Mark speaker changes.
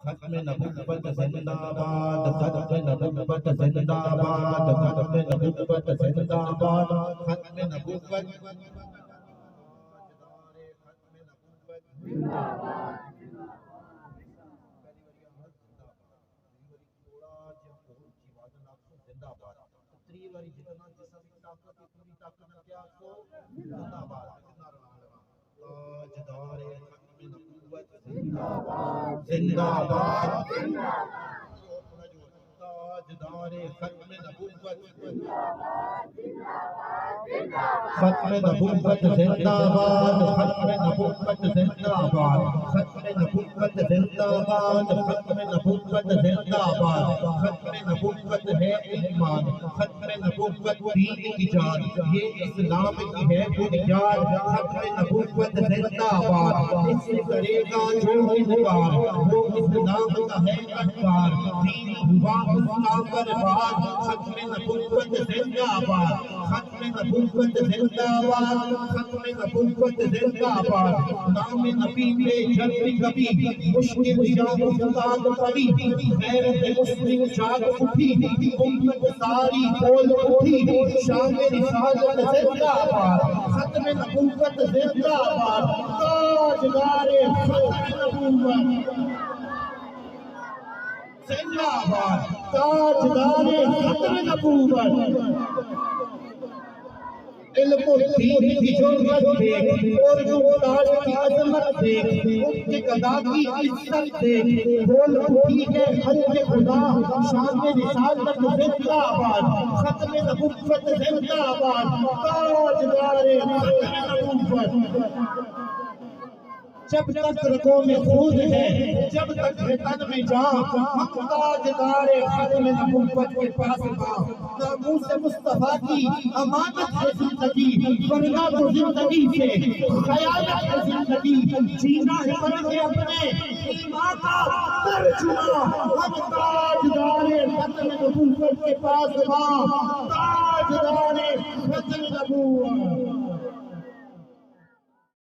Speaker 1: ختم نبوت زندہ باد، ختم نبوت زندہ باد، ختم نبوت زندہ باد، ختم نبوت زندہ باد تری واری جتنا جسم کی طاقت پوری طاقت کیا کو زندہ باد تاجدار ختم نبوت زندہ باد زندہ باد تاجدار ختم نبوت ختم نبوت زندہ باد، ختم نبوت زندہ باد، ختم نبوت زندہ باد، ختم نبوت زندہ باد، ختم نبوت ہے ایمان، ختم نبوت دین کی جان، یہ اسلام کی ہے بنیاد، ختم نبوت زندہ باد، اس سے کرے گا جو انکار، وہ اسلام کا ہے انکار، دین ہوا اس کا برباد، ختم نبوت زندہ باد، ختم نبوت زندہ باد، ختم نبوت زندہ باد، نام نبی پہ جب بھی کبھی مشکل یا مفتاد پڑی، غیرت مسلم جاگ اٹھی، امت ساری بول اٹھی، شان رسالت زندہ باد، ختم نبوت زندہ باد، تاجدار ختم نبوت زندہ باد، تاجدار ختم نبوت، علم و دین کی جرأت دیکھ اور تاج کی عظمت دیکھ، ان کے گدا کی عزت دیکھ، بول اٹھی ہے خلق خدا، شان رسالت زندہ باد، ختم نبوت زندہ باد، تاجدار ختم نبوت، جب تک رگوں میں خون ہے، جب تک ہے تن میں جان، ہم تاجدار ختم نبوت کے پاس باں، ناموس مصطفیٰ کی امانت ہے زندگی، ورنہ تو زندگی سے خیانت ہے زندگی، جینا ہے بن کے اپنے ایمان کا ترجمہ، ہم تاجدار ختم نبوت کے پاس باں، تاجدار ختم نبوت۔